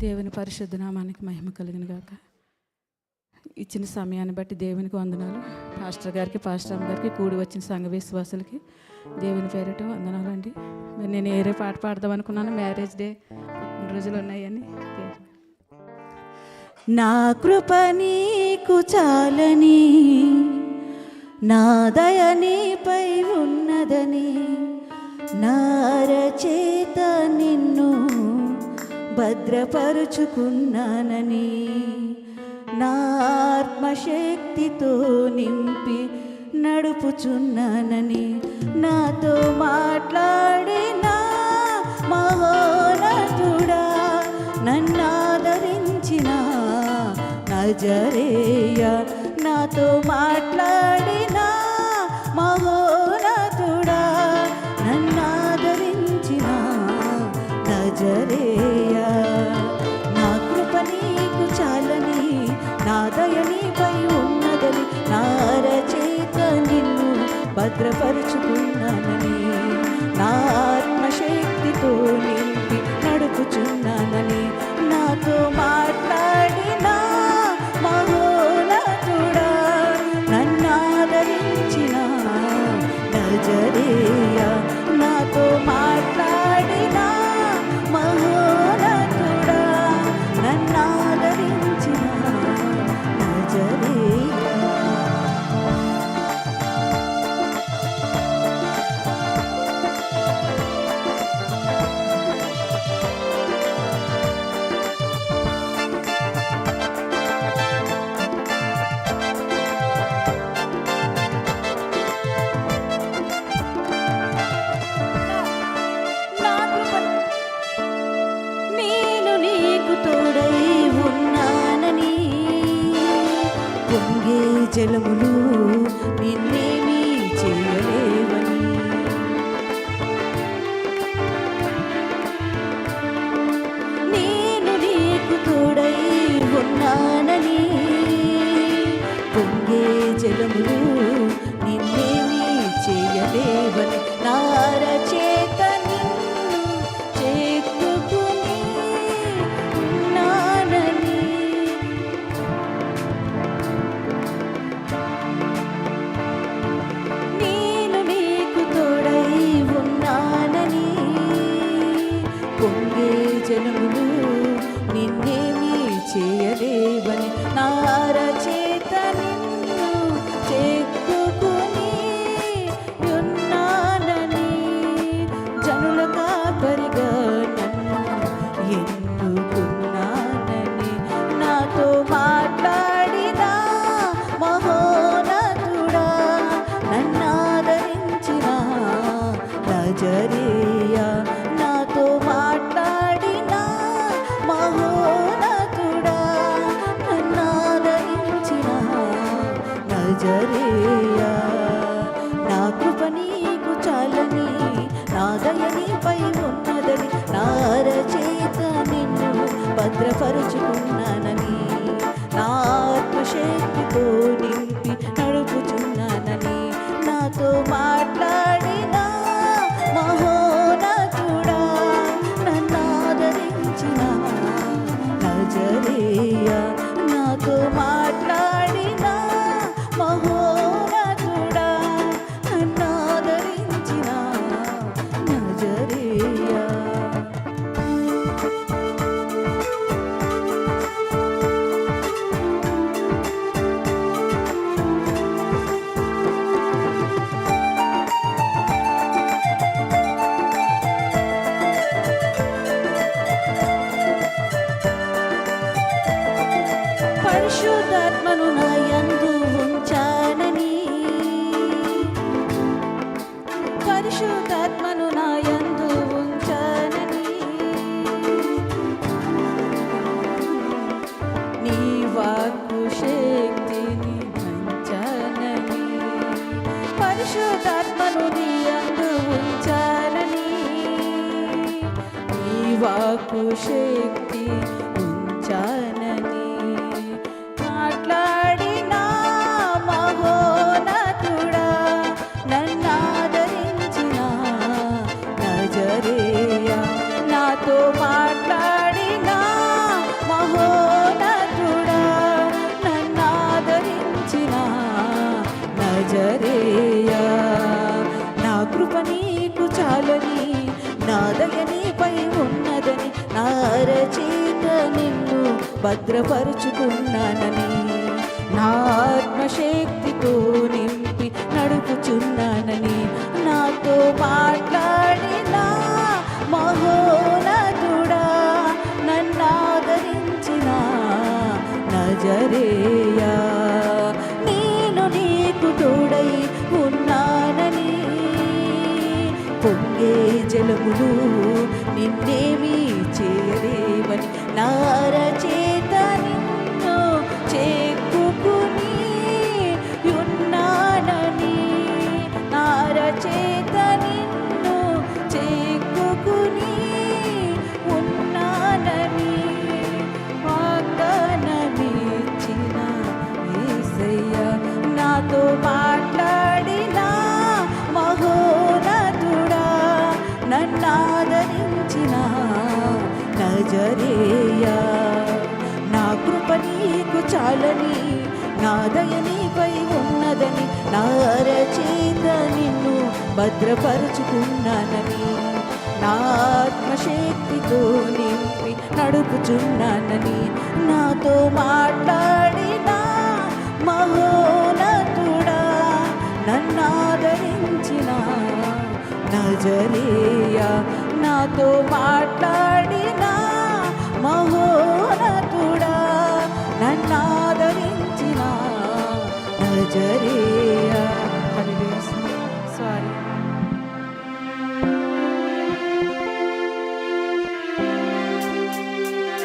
దేవుని పరిశుద్ధ నామానికి మహిమ కలిగిన గాక. ఇచ్చిన సమయాన్ని బట్టి దేవునికి వందనాలు. పాస్టర్ గారికి, పాస్టర్ అమ్మ గారికి, కూడి వచ్చిన సంఘ విశ్వాసులకి దేవుని పేరిట వందనాలండి. మరి నేను ఏరే పాట పాడదాం అనుకున్నాను, మ్యారేజ్ డే రోజులు ఉన్నాయని. నా కృప నీకు చాలని, నా దయ నీపై ఉన్నదని, నా అరచేత నిన్ను భద్రపరుచుకున్నానని, నా ఆత్మశక్తితో నింపి నడుపుచున్నానని, నాతో మాట్లాడిన మహోన్నతుడా, నన్నాదరించిన నజరేయ, నాతో మాట్లాడిన మహోన్నతుడా, నన్నాదరించిన నజరేయ. నా కృప నీకు చాలని, నా దయ నీపై ఉన్నదని, నా అరచేత నిన్ను భద్రపరుచుకున్నానని, నా ఆత్మశక్తితో నింపి నడుపుచున్నానని, నాతో మాట్లాడిన మహోన్నతుడా, నన్నాదరించిన నజరేయ, నాతో మాట్లాడిన మహోన్నతుడా, నన్నాదరించిన నజరేయ. నేను నీకు తోడై ఉన్నానని, పొంగే జలములు నిన్నేమీ చేయలేవని, నేను నీకు తోడై ఉన్నానని, పొంగే జలములు నిన్నేమీ చేయలేవని, నా అరచేత నిన్ను చేతుకుని ఉన్నానని, నేను నీకు తోడై ఉన్నానని, పొంగే జలములు నిన్నేమీ చేయలేవని, నా అరచేత నిన్ను చేతుకుని ఉన్నానని, జనుల కాపరిగా నన్ను ఎన్నుకున్నానని, నాతో మాట్లాడిన మహోన్నతుడా, నన్నాదరించిన నజరేయ, నాతో మాట్లాడిన మహోన్నతుడా, నన్నాదరించిన నజరేయ. నా కృప నీకు చాలని, నా దయ నీపై ఉన్నదని, నా అరచేత నిన్ను భద్రపరుచుకున్నానని, నా ఆత్మశక్తితో నింపి నడుపుచున్నానని, నాతో మాట్లాడిన మహోన్నతుడా, నన్నాదరించిన నజరేయ, నాతో మాట్లాడిన మహోన్నతుడా, నన్నాదరించిన నజరేయ. పరిశుద్ధాత్మను నా యందు ఉంచానని, పరిశుద్ధాత్మను నా యందు ఉంచానని, నీ వాక్కు శక్తిని పంచానని, పరిశుద్ధాత్మను నీ యందు ఉంచానని, నీ వాక్కు శక్తి ఉంచానని, మాట్లాడిన మహోన్నతుడా, నన్నాదరించిన నజరేయ, నాతో మాట్లాడిన చాలని నా దయ నీపై ఉన్నదని నా అరచేత నిన్ను భద్రపరుచుకున్నానని నా ఆత్మశక్తితో నింపి నడుపుచున్నానని నాతో మాట్లాడిన మహోన్నతుడా నన్నాదరించిన నజరేయా నేను నీకు తోడై ఉన్నానని పొంగే జలములు నిన్నేమీ చేయలేవని నారచేత నిన్ను చెక్కుకుని ఉన్నానని నారచేత నిన్ను చెక్కుకుని ఉన్నానని వాగ్దానమిచ్చిన యేసయ్య నాతో మాట్లాడిన మహోన్నతుడా నన్నాదరించిన నజరేయా నా కృప నీకు చాలని నా దయ నీపై ఉన్నదని నా అరచేత నిన్ను భద్రపరుచుకున్నానని నా ఆత్మశక్తితో నింపి నడుపుచున్నానని నాతో మాట్లాడిన మహోన్నతుడా నన్నాదరించిన నజరేయా నాతో మాట్లాడిన మహోన్నతుడా నన్నాదరించిన నజరేయా